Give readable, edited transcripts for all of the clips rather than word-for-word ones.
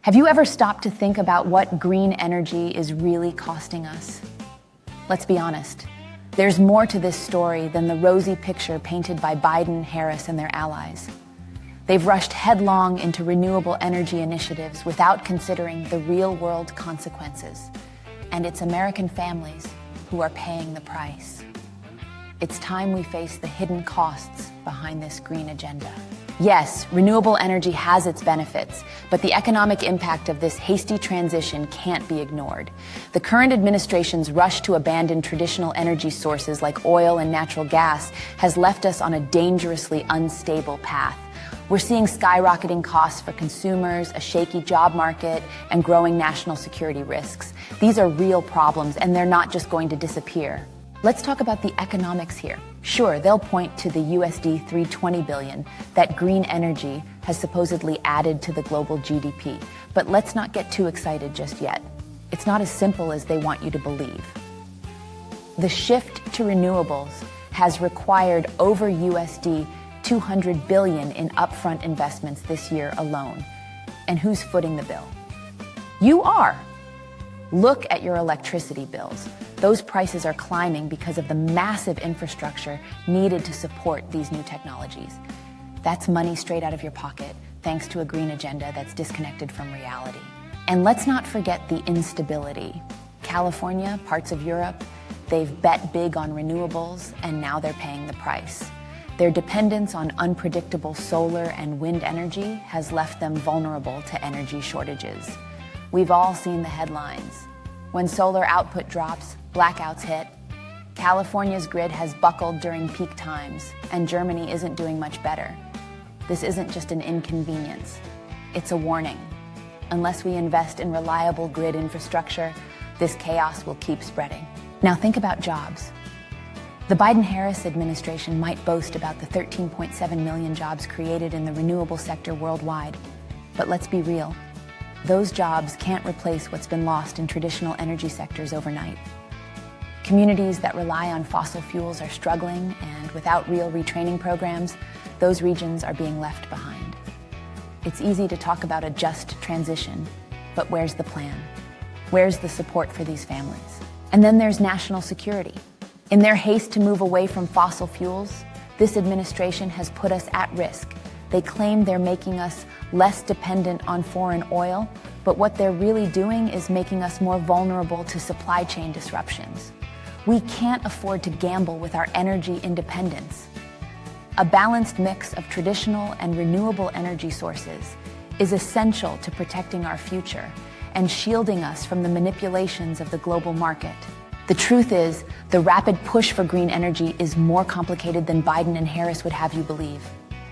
Have you ever stopped to think about what green energy is really costing us? Let's be honest. There's more to this story than the rosy picture painted by Biden, Harris, and their allies. They've rushed headlong into renewable energy initiatives without considering the real-world consequences. And it's American families who are paying the price. It's time we face the hidden costs behind this green agenda. Yes, renewable energy has its benefits, but the economic impact of this hasty transition can't be ignored. The current administration's rush to abandon traditional energy sources like oil and natural gas has left us on a dangerously unstable path. We're seeing skyrocketing costs for consumers, a shaky job market, and growing national security risks. These are real problems, and they're not just going to disappear. Let's talk about the economics here. Sure, they'll point to the USD 320 billion that green energy has supposedly added to the global GDP. But let's not get too excited just yet. It's not as simple as they want you to believe. The shift to renewables has required over USD 200 billion in upfront investments this year alone. And who's footing the bill? You are. Look at your electricity bills. Those prices are climbing because of the massive infrastructure needed to support these new technologies. That's money straight out of your pocket, thanks to a green agenda that's disconnected from reality. And let's not forget the instability. California, parts of Europe, they've bet big on renewables, and now they're paying the price. Their dependence on unpredictable solar and wind energy has left them vulnerable to energy shortages. We've all seen the headlines. When solar output drops, blackouts hit. California's grid has buckled during peak times, and Germany isn't doing much better. This isn't just an inconvenience. It's a warning. Unless we invest in reliable grid infrastructure, this chaos will keep spreading. Now think about jobs. The Biden-Harris administration might boast about the 13.7 million jobs created in the renewable sector worldwide. But let's be real. Those jobs can't replace what's been lost in traditional energy sectors overnight. Communities that rely on fossil fuels are struggling, and without real retraining programs, those regions are being left behind. It's easy to talk about a just transition, but where's the plan? Where's the support for these families? And then there's national security. In their haste to move away from fossil fuels, this administration has put us at risk. They claim they're making us less dependent on foreign oil, but what they're really doing is making us more vulnerable to supply chain disruptions. We can't afford to gamble with our energy independence. A balanced mix of traditional and renewable energy sources is essential to protecting our future and shielding us from the manipulations of the global market. The truth is, the rapid push for green energy is more complicated than Biden and Harris would have you believe.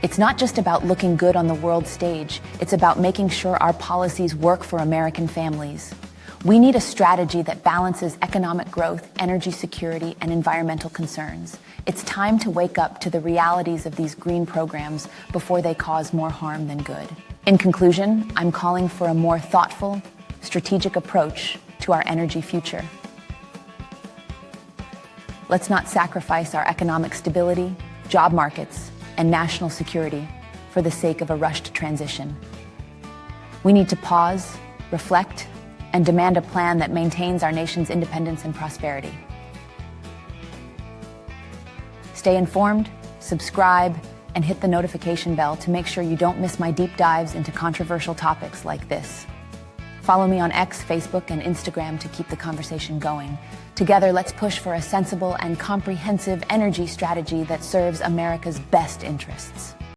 It's not just about looking good on the world stage, it's about making sure our policies work for American families. We need a strategy that balances economic growth, energy security, and environmental concerns. It's time to wake up to the realities of these green programs before they cause more harm than good. In conclusion, I'm calling for a more thoughtful, strategic approach to our energy future. Let's not sacrifice our economic stability, job markets, and national security for the sake of a rushed transition. We need to pause, reflect, and demand a plan that maintains our nation's independence and prosperity. Stay informed, subscribe, and hit the notification bell to make sure you don't miss my deep dives into controversial topics like this. Follow me on X, Facebook, and Instagram to keep the conversation going. Together, let's push for a sensible and comprehensive energy strategy that serves America's best interests.